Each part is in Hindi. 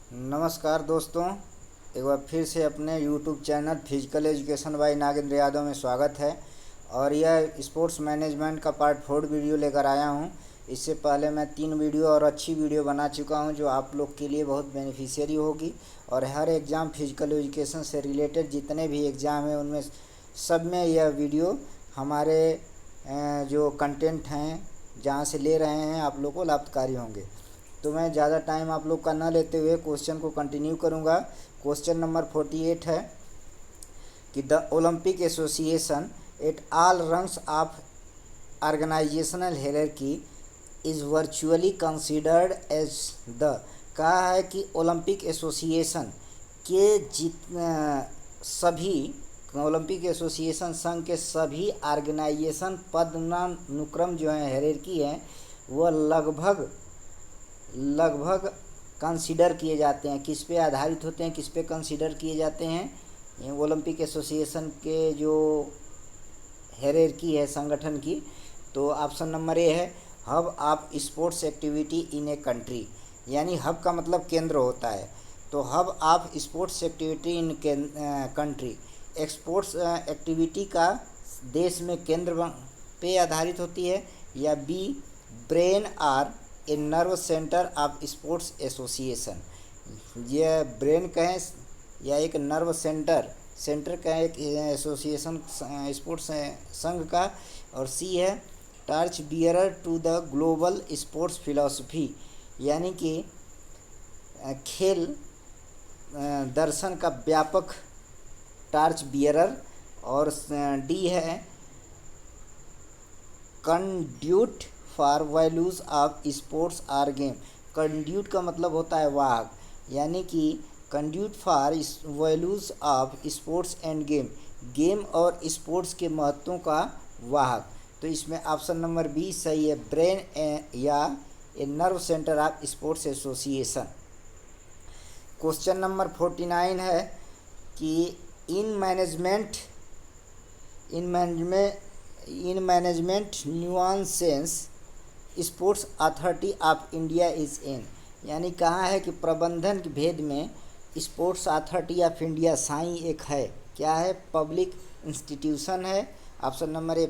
नमस्कार दोस्तों, एक बार फिर से अपने YouTube channel physical education by Nagendra Yadav में स्वागत है। और यह स्पोर्ट्स मैनेजमेंट का पार्ट 4 वीडियो लेकर आया हूं। इससे पहले मैं 3 वीडियो और अच्छी वीडियो बना चुका हूं जो आप लोग के लिए बहुत बेनिफिशियरी होगी। और हर एग्ज़ाम फिजिकल एजुकेशन से रिलेटेड जितने भी एग्ज़ाम हैं उनमें सब में यह वीडियो हमारे जो कंटेंट हैं जहाँ से ले रहे हैं आप लोग को लाभकारी होंगे। तो मैं ज़्यादा टाइम आप लोग का ना लेते हुए क्वेश्चन को कंटिन्यू करूँगा। क्वेश्चन नंबर 48 है कि the Olympic association at all rungs of organisational hierarchy is virtually considered as the. कहा है कि ओलंपिक एसोसिएशन के सभी ओलंपिक एसोसिएशन संघ के सभी ऑर्गेनाइजेशन पदानुक्रम जो है हायरार्की है वह लगभग कंसीडर किए जाते हैं। किस पे आधारित होते हैं, किस पे कंसीडर किए जाते हैं ओलंपिक एसोसिएशन के जो हायरार्की है संगठन की। तो ऑप्शन नंबर ए है hub of sports activity in a country, यानी हब का मतलब केंद्र होता है। तो hub of sports activity in country, sports activity का देश में केंद्र पे आधारित होती है। या B brain or a nerve centre of sports association, यह ब्रेन कहें या एक नर्व सेंटर का एक एसोसिएशन स्पोर्ट्स संघ का। और सी है torch bearer to the global sports philosophy, यानी कि खेल दर्शन का व्यापक टार्च बियरर। और डी है conduit for values of sports or game. Conduit का मतलब होता है वाहक, यानी कि conduit for values of sports and game और स्पोर्ट्स के महत्वों का वाहक। तो इसमें ऑप्शन नंबर बी सही है, ब्रेन या ए nerve centre of sports association. Question number 49 है कि in management nuances sports authority of India is in, यानी कहा है कि प्रबंधन के भेद में sports authority of India Sai एक है। क्या है? पब्लिक इंस्टीट्यूशन है। Option number a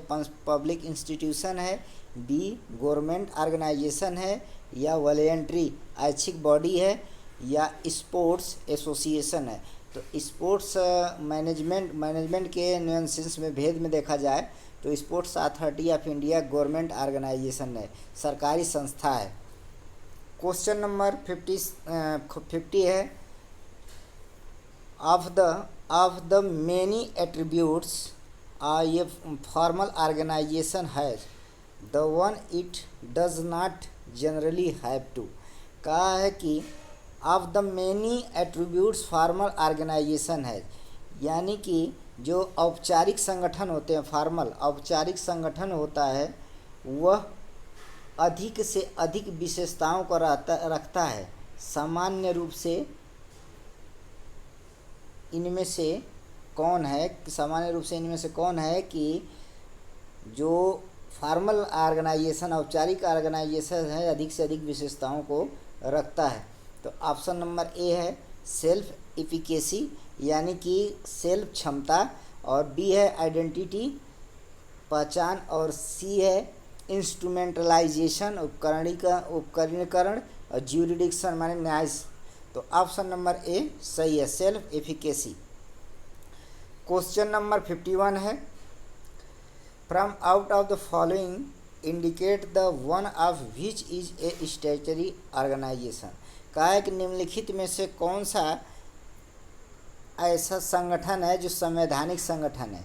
public institution है, बी गवर्नमेंट ऑर्गेनाइजेशन है, या वॉलेंट्री ऐच्छिक बॉडी है, या स्पोर्ट्स एसोसिएशन है। तो स्पोर्ट्स मैनेजमेंट के न्यूएंसेस में भेद में देखा जाए तो sports authority of India government organisation है, सरकारी संस्था है। क्वेश्चन नंबर 50 है ऑफ द मेनी एट्रीब्यूट्स ये फॉर्मल ऑर्गेनाइजेशन है the one it does not generally have to. कहा है कि of the many attributes formal organisation है, यानी कि जो औपचारिक संगठन होते हैं, फॉर्मल औपचारिक संगठन होता है, वह अधिक से अधिक विशेषताओं को रखता है। सामान्य रूप से इनमें से कौन है कि जो फॉर्मल ऑर्गेनाइजेशन औपचारिक ऑर्गेनाइजेशन है अधिक से अधिक विशेषताओं को रखता है। तो ऑप्शन नंबर ए है सेल्फ इफिकेसी, यानी कि सेल्फ क्षमता। और बी है आइडेंटिटी पहचान। और सी है इंस्ट्रूमेंटलाइजेशन उपकरणीकरण। और ज्यूरिडिक्शन माने न्याय। तो ऑप्शन नंबर ए सही है, सेल्फ एफिकेसी। क्वेश्चन नंबर 51 है from out of the following indicate the one of which is a statutory organisation. कहा है कि निम्नलिखित में से कौन सा ऐसा संगठन है जो संवैधानिक संगठन है।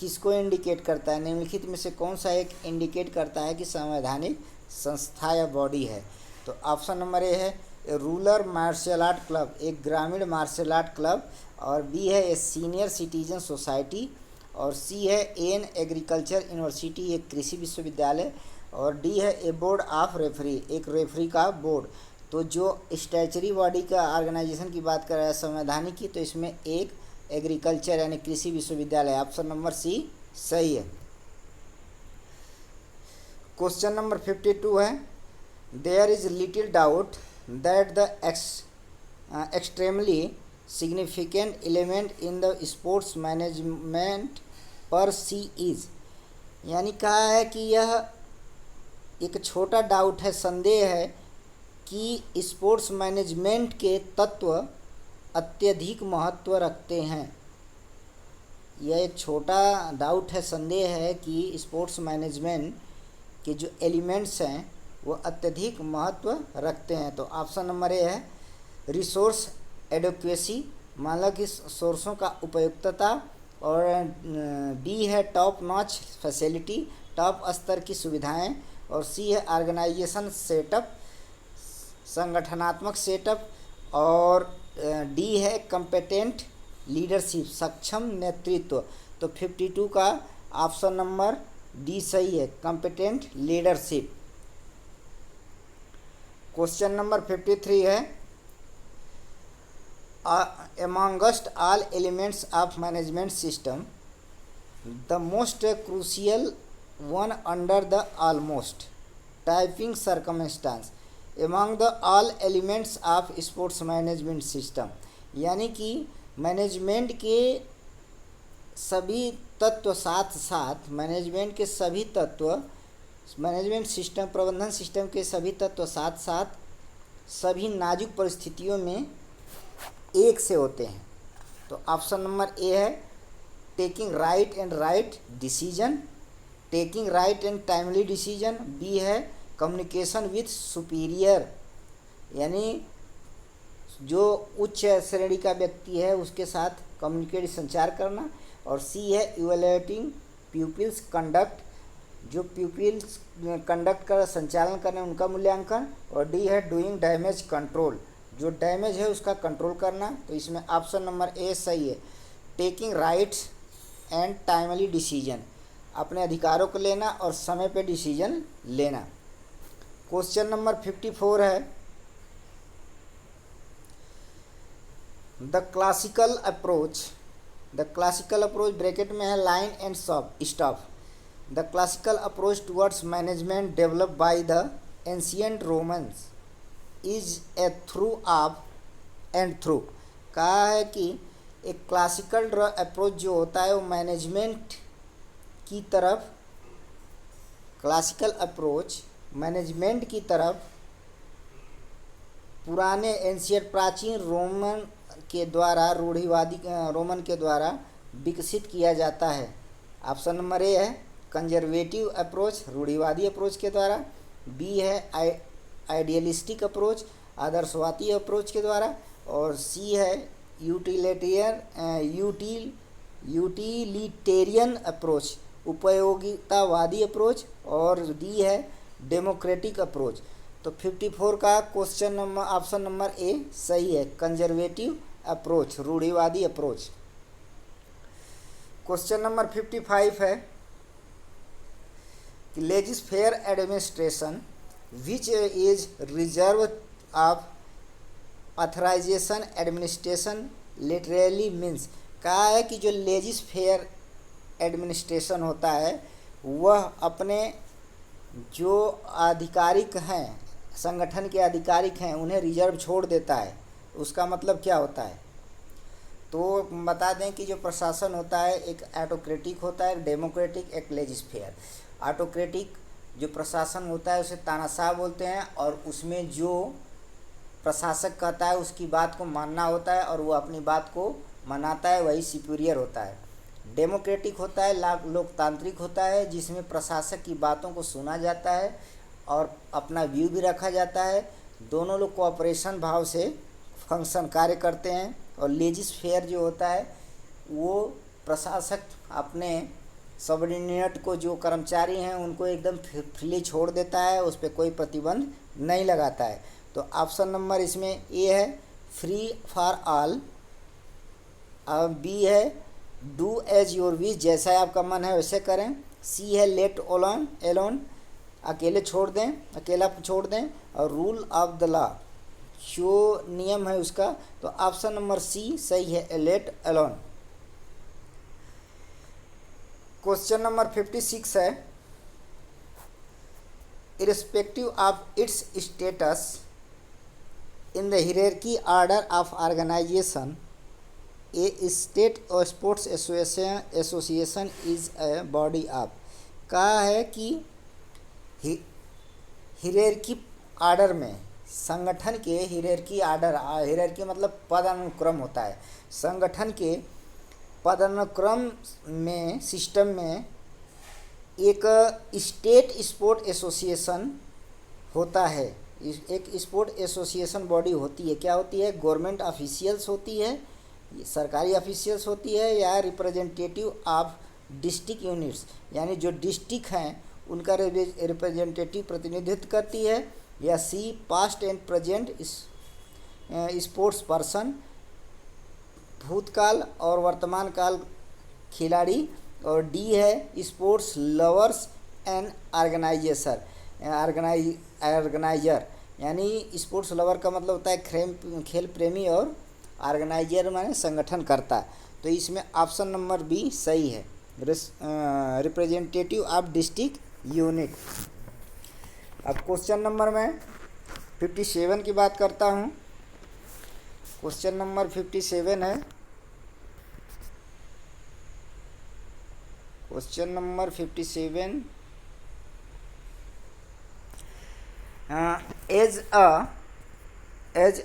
किसको इंडिकेट करता है? निम्नलिखित में से कौन सा एक इंडिकेट करता है कि संवैधानिक संस्था या बॉडी है? तो ऑप्शन नंबर ए है रूरल मार्शल आर्ट क्लब, एक ग्रामीण मार्शल आर्ट क्लब। और बी है ए सीनियर सिटीजन सोसाइटी। और सी है एन एग्रीकल्चर यूनिवर्सिटी, एक कृषि विश्वविद्यालय। और डी है ए बोर्ड ऑफ रेफरी, एक रेफरी का बोर्ड। तो जो स्टैचुटरी बॉडी का ऑर्गेनाइजेशन की बात कर रहा है संवैधानिक की, तो इसमें एक एग्रीकल्चर यानी कृषि विश्वविद्यालय, ऑप्शन नंबर सी सही है। क्वेश्चन नंबर 52 है there is little doubt that the extremely significant element in the sports management per se is, यानी कहा है कि यह एक छोटा डाउट है, संदेह है कि स्पोर्ट्स मैनेजमेंट के तत्व अत्यधिक महत्व रखते हैं। यह एक छोटा डाउट है, संदेह है कि स्पोर्ट्स मैनेजमेंट के जो एलिमेंट्स हैं वो अत्यधिक महत्व रखते हैं। तो ऑप्शन नंबर ए है रिसोर्स एडोक्वेसी, मतलब कि सोर्सों का उपयुक्तता, और बी है टॉप नॉच फैसिलिटी, टॉप स्तर की सुविधाएं, और सी है ऑर्गेनाइजेशन सेटअप, संगठनात्मक सेटअप, और डी है कम्पेटेंट लीडरशिप, सक्षम नेतृत्व। तो 52 का ऑप्शन नंबर डी सही है, कम्पेटेंट लीडरशिप। क्वेश्चन नंबर 53 है amongst all elements of management system the most crucial one under the almost typing circumstance among the all elements of sports management system, यानी कि मैनेजमेंट के सभी तत्व साथ साथ मैनेजमेंट के सभी तत्व मैनेजमेंट सिस्टम प्रबंधन सिस्टम के सभी तत्व साथ साथ सभी नाजुक परिस्थितियों में एक से होते हैं। तो ऑप्शन नंबर ए है taking right and right decision, taking right and timely decision, B है कम्युनिकेशन विथ सुपीरियर, यानी जो उच्च श्रेणी का व्यक्ति है उसके साथ कम्युनिकेट संचार करना, और सी है इवैल्यूएटिंग प्यूपिल्स कंडक्ट, जो प्यूपिल्स कंडक्ट का संचालन करना उनका मूल्यांकन, और डी है डूइंग डैमेज कंट्रोल, जो डैमेज है उसका कंट्रोल करना। तो इसमें ऑप्शन नंबर ए सही है, taking rights and timely decision, अपने अधिकारों को लेना और समय पे डिसीजन लेना। क्वेश्चन नंबर 54 है द क्लासिकल अप्रोच ब्रैकेट में है line and stop, the classical approach towards management developed by the ancient Romans is A through of and through. कहा है कि एक क्लासिकल अप्रोच जो होता है वो मैनेजमेंट की तरफ, क्लासिकल अप्रोच मैनेजमेंट की तरफ पुराने एंशिएंट प्राचीन रोमन के द्वारा रोमन के द्वारा विकसित किया जाता है। ऑप्शन नंबर ए है कंजर्वेटिव अप्रोच, रूढ़िवादी अप्रोच के द्वारा, बी है आइडियलिस्टिक अप्रोच, आदर्शवादी अप्रोच के द्वारा, और सी है यूटिलिटेरियन अप्रोच, उपयोगितावादी अप्रोच, और डी है डेमोक्रेटिक अप्रोच। तो 54 का question number option number A सही है, कंजर्वेटिव अप्रोच, रूढ़िवादी अप्रोच। क्वेश्चन नंबर 55 है कि legislative administration which is reserve of authorisation administration literally means. कहा है कि जो लेजिस्लेटिव एडमिनिस्ट्रेशन होता है वह अपने जो आधिकारिक हैं, संगठन के आधिकारिक हैं, उन्हें रिजर्व छोड़ देता है। उसका मतलब क्या होता है? तो बता दें कि जो प्रशासन होता है एक ऑटोक्रेटिक होता है, एक डेमोक्रेटिक, एक लेजिस्लेटिव। ऑटोक्रेटिक जो प्रशासन होता है उसे तानाशाह बोलते हैं, और उसमें जो प्रशासक कहता है उसकी बात को मानना होता है और वो अपनी बात को मनाता है, वही सुपीरियर होता है। डेमोक्रेटिक होता है, लोकतांत्रिक होता है, जिसमें प्रशासक की बातों को सुना जाता है और अपना व्यू भी रखा जाता है। दोनों लोग कोऑपरेशन भाव से फंक्शन कार्य करते हैं। और लेजिस्लेटिव जो होता है वो प्रशासक अपने सबऑर्डिनेट को, जो कर्मचारी हैं, उनको एकदम फ्रीली छोड़ देता है, उस पर कोई प्रतिबंध नहीं लगाता है। तो ऑप्शन नंबर इसमें ए है फ्री फॉर ऑल, अब बी है डू एज योर विश, जैसा आपका मन है वैसे करें, सी है लेट एलोन, अकेला छोड़ दें, और रूल ऑफ द लॉ, जो नियम है उसका। तो ऑप्शन नंबर सी सही है, लेट एलोन। क्वेश्चन नंबर 56 है irrespective of its status in the hierarchy order of organization, a state or sports association is a body of, कहा है कि हिरेरकी आर्डर में, संगठन के हिरेरकी आर्डर, हिरेरकी मतलब पदानुक्रम होता है, संगठन के पदानुक्रम में, सिस्टम में एक स्टेट स्पोर्ट एसोसिएशन होता है, एक स्पोर्ट एसोसिएशन बॉडी होती है। क्या होती है? गवर्नमेंट ऑफिशियल्स होती है, सरकारी ऑफिशियल्स होती है, या रिप्रेजेंटेटिव ऑफ डिस्ट्रिक्ट यूनिट्स, यानी जो डिस्ट्रिक्ट हैं उनका रिप्रेजेंटेटिव प्रतिनिधित्व करती है, या C past and present sports person, भूतकाल और वर्तमान काल खिलाड़ी, और डी है स्पोर्ट्स लवर्स एंड ऑर्गेनाइजर, यानी स्पोर्ट्स लवर का मतलब होता है खेल प्रेमी, और ऑर्गेनाइजर माने संगठन करता। तो इसमें ऑप्शन नंबर बी सही है, रिप्रेजेंटेटिव ऑफ डिस्ट्रिक्ट यूनिट। अब क्वेश्चन नंबर मैं 57 की बात करता हूँ। क्वेश्चन नंबर 57 है, question number 57, as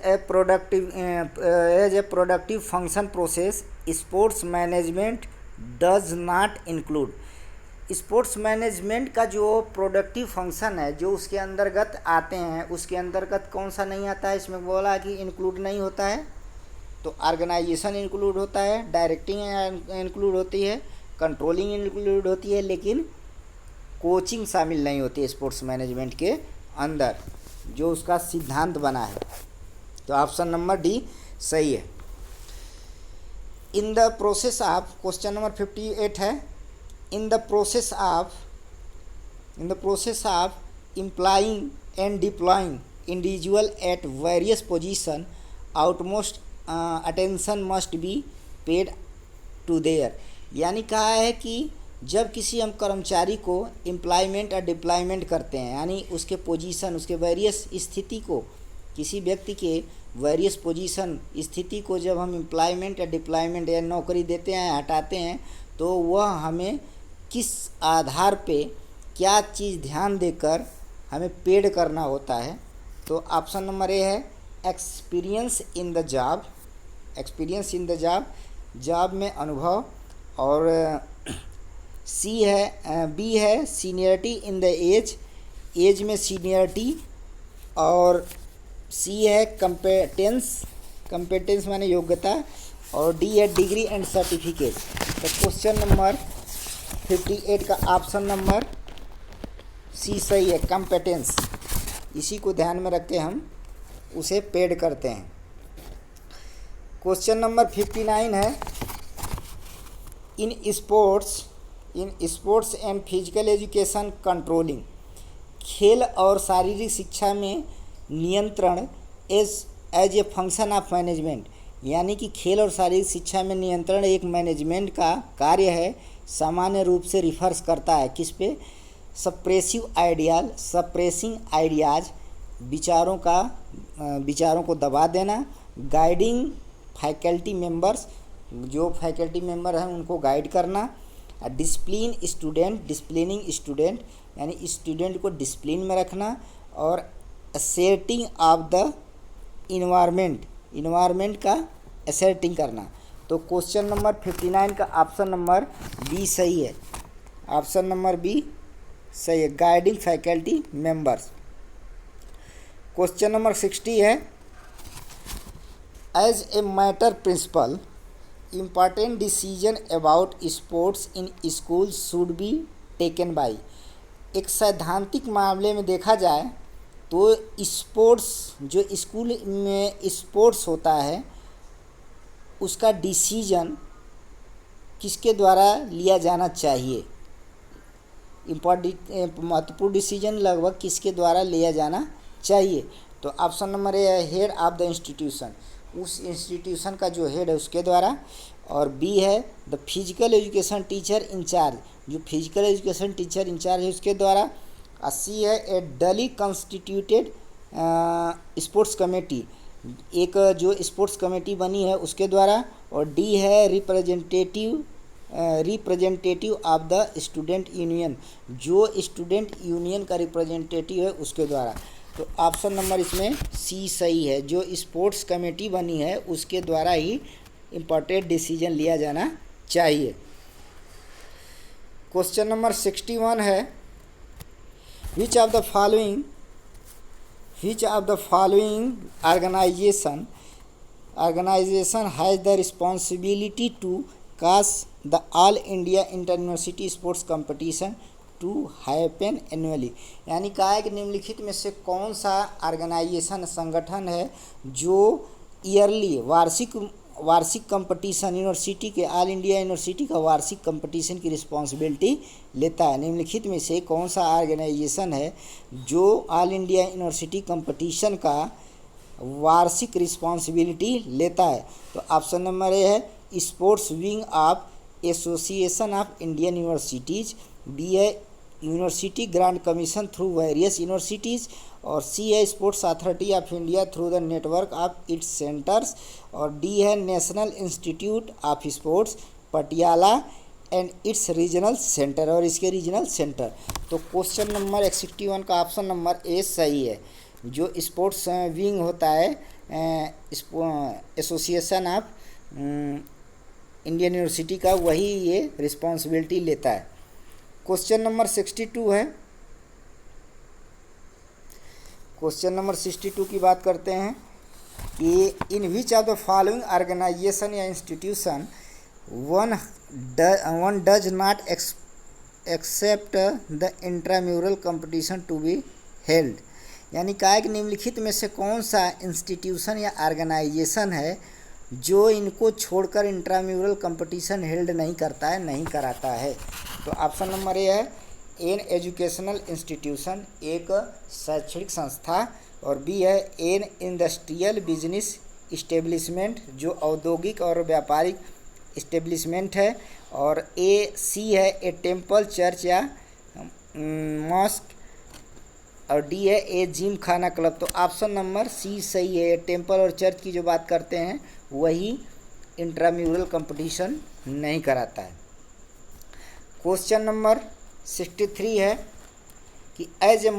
a productive function process sports management does not include. Sports management का जो प्रोडक्टिव फंक्शन है, जो उसके अंतर्गत आते हैं, उसके अंतर्गत कौन सा नहीं आता है? इसमें बोला कि इंक्लूड नहीं होता है। तो ऑर्गेनाइजेशन इंक्लूड होता है, डायरेक्टिंग इंक्लूड होती है, कंट्रोलिंग इंक्लूड होती है, लेकिन कोचिंग शामिल नहीं होती है स्पोर्ट्स मैनेजमेंट के अंदर, जो उसका सिद्धांत बना है। तो ऑप्शन नंबर डी सही है। In the process of, question number 58 है, in the process of employing and deploying individual at various position outmost attention must be paid to there, यानी कहा है कि जब किसी हम कर्मचारी को एम्प्लॉयमेंट और डिप्लॉयमेंट करते हैं, यानी उसके पोजीशन, उसके वेरियस स्थिति को, किसी व्यक्ति के वेरियस पोजीशन स्थिति को जब हम एम्प्लॉयमेंट या डिप्लॉयमेंट या नौकरी देते हैं, हटाते हैं, तो वह हमें किस आधार पे, क्या चीज़ ध्यान देकर हमें पेड करना होता है। तो ऑप्शन नंबर ए है experience in the job, experience in the job, job में अनुभव, और सी है, बी है seniority in the age, age में सीनियरिटी, और सी है कंपेटेंस माने योग्यता, और डी है डिग्री एंड सर्टिफिकेट। तो क्वेश्चन नंबर 58 का ऑप्शन नंबर सी सही है, कंपेटेंस। इसी को ध्यान में रख के हम उसे पेड करते हैं। क्वेश्चन नंबर 59 है, in sports and physical education controlling, खेल और शारीरिक शिक्षा में नियंत्रण as a function of management, यानी कि खेल और शारीरिक शिक्षा में नियंत्रण एक मैनेजमेंट का कार्य है, सामान्य रूप से रिफर्स करता है किस पे? सप्रेसिंग आइडियाज, विचारों को दबा देना, गाइडिंग फैकल्टी मेंबर्स, जो फैकल्टी मेंबर हैं उनको गाइड करना, डिसिप्लिनिंग स्टूडेंट, यानी स्टूडेंट को डिसिप्लिन में रखना, और असेटिंग ऑफ द इन्वायरमेंट का असेटिंग करना। तो क्वेश्चन नंबर 59 का ऑप्शन नंबर बी सही है, ऑप्शन नंबर बी सही है, guiding faculty members. Question number 60 है, as a matter principle important decision about sports in school should be taken by. एक सैद्धांतिक मामले में देखा जाए तो स्पोर्ट्स, जो स्कूल में स्पोर्ट्स होता है, उसका डिसीजन किसके द्वारा लिया जाना चाहिए? महत्वपूर्ण डिसीजन लगभग किसके द्वारा लिया जाना चाहिए? तो ऑप्शन नंबर ए है हेड ऑफ द इंस्टीट्यूशन, उस इंस्टीट्यूशन का जो हेड है उसके द्वारा, और बी है the physical education teacher in charge, जो फिजिकल एजुकेशन टीचर इंचार्ज है उसके द्वारा, और सी है ए डली कॉन्स्टिट्यूटेड स्पोर्ट्स कमेटी, एक जो स्पोर्ट्स कमेटी बनी है उसके द्वारा, और डी है representative of the student union, जो स्टूडेंट यूनियन का रिप्रेजेंटेटिव है उसके द्वारा। तो ऑप्शन नंबर इसमें सी सही है, जो स्पोर्ट्स कमेटी बनी है उसके द्वारा ही इम्पोर्टेंट डिसीजन लिया जाना चाहिए। क्वेश्चन नंबर 61 है, विच of the following organization has the responsibility to cause the all India inter-university sports competition to happen annually। यानी कहा है कि निम्नलिखित में से कौन सा ऑर्गेनाइजेशन संगठन है जो ईयरली वार्षिक कंपटीशन यूनिवर्सिटी के, ऑल इंडिया यूनिवर्सिटी का वार्षिक कंपटीशन की रिस्पॉन्सिबिलिटी लेता है। निम्नलिखित में से कौन सा ऑर्गेनाइजेशन है जो ऑल इंडिया यूनिवर्सिटी कंपटीशन का वार्षिक रिस्पॉन्सिबिलिटी लेता है? तो ऑप्शन नंबर ए है sports wing of association of Indian universities, B है university grants commission through various universities, और सी है sports authority of India through the network of its centres, और डी है national institute of sports Patiala and its regional centre, और इसके रीजनल सेंटर। तो क्वेश्चन नंबर 61 का ऑप्शन नंबर ए सही है। जो स्पोर्ट्स विंग होता है एसोसिएशन ऑफ इंडियन यूनिवर्सिटी का, वही ये रिस्पॉन्सिबिलिटी लेता है। क्वेश्चन नंबर 62 है। क्वेश्चन नंबर 62 की बात करते हैं कि in which of the following organisation या institution one does not accept the intramural competition to be held. यानी कहा है कि निम्नलिखित में से कौन सा इंस्टीट्यूशन या ऑर्गेनाइजेशन है जो इनको छोड़कर इंट्राम्यूरल कंपटीशन हेल्ड नहीं करता है, नहीं कराता है? तो ऑप्शन नंबर ए है एन एजुकेशनल इंस्टीट्यूशन, एक शैक्षणिक संस्था, और बी है एन इंडस्ट्रियल बिजनेस इस्टेब्लिशमेंट, जो औद्योगिक और व्यापारिक इस्टेब्लिशमेंट है, और सी है ए टेम्पल चर्च या मॉस्क, और डी है ए जिम खाना क्लब। तो ऑप्शन नंबर सी सही है। टेम्पल और चर्च की जो बात करते हैं वही इंट्राम्यूरल कंपटीशन नहीं कराता है। क्वेश्चन नंबर 63 है कि as a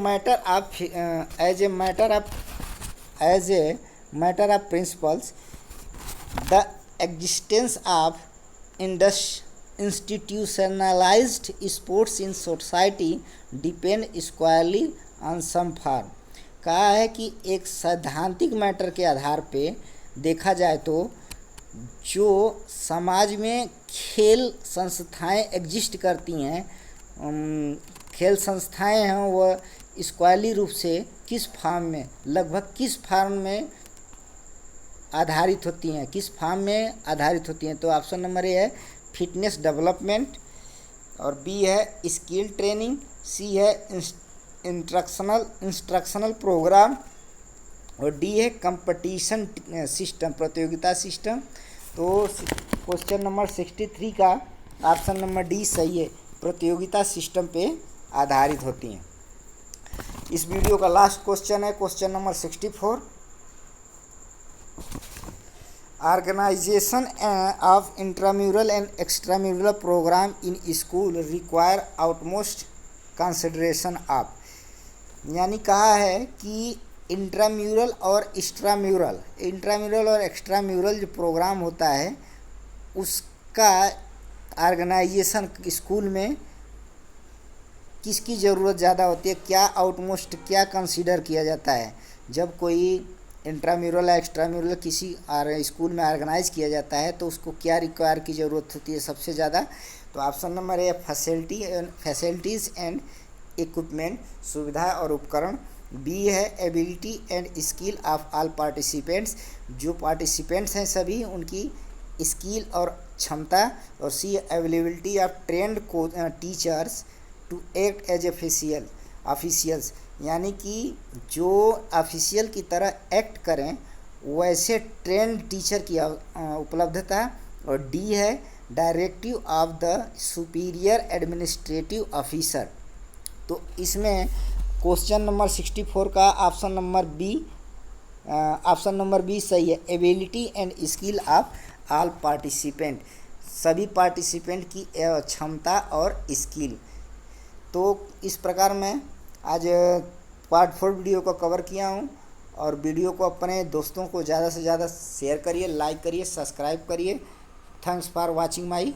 matter of principles the existence of institutionalised sports in society depend squarely on some form. कहा है कि एक सैद्धांतिक मैटर के आधार पे देखा जाए तो जो समाज में खेल संस्थाएं एग्जिस्ट करती हैं, खेल संस्थाएं हैं, वह स्क्वायरली रूप से किस फॉर्म में, लगभग किस फॉर्म में आधारित होती हैं, किस फॉर्म में आधारित होती हैं? तो ऑप्शन नंबर ए है फिटनेस डेवलपमेंट, और बी है स्किल ट्रेनिंग, सी है इंस्ट्रक्शनल प्रोग्राम, और डी है कंपटीशन सिस्टम, प्रतियोगिता सिस्टम। तो क्वेश्चन नंबर 63 का ऑप्शन नंबर डी सही है, प्रतियोगिता सिस्टम पे आधारित होती हैं। इस वीडियो का लास्ट क्वेश्चन है question number 64। Organisation of intramural and extramural programme in school require outmost consideration of. यानी कहा है कि इंट्राम्यूरल और एक्स्ट्राम्यूरल जो प्रोग्राम होता है उसका ऑर्गेनाइजेशन स्कूल में किसकी ज़रूरत ज़्यादा होती है, क्या आउटमोस्ट क्या कंसीडर किया जाता है जब कोई इंट्राम्यूरल या एक्स्ट्राम्यूरल किसी स्कूल में ऑर्गेनाइज किया जाता है, तो उसको क्या रिक्वायर की ज़रूरत होती है सबसे ज़्यादा? तो option number A facilities and equipment, सुविधा और उपकरण, बी है ability and skill of all participants, जो पार्टिसिपेंट्स हैं सभी उनकी स्किल और क्षमता, और C availability of trained teachers to act as officials, यानी कि जो ऑफिशियल की तरह एक्ट करें वैसे ट्रेंड टीचर की उपलब्धता, और डी है directive of the superior administrative officer. तो इसमें क्वेश्चन नंबर 64 का option number B option number B सही है, ability and skill of all participant, सभी पार्टिसिपेंट की क्षमता और स्किल। तो इस प्रकार मैं आज पार्ट 4 वीडियो को कवर किया हूँ, और वीडियो को अपने दोस्तों को ज़्यादा से ज़्यादा शेयर करिए, लाइक करिए, सब्सक्राइब करिए। Thanks for watching my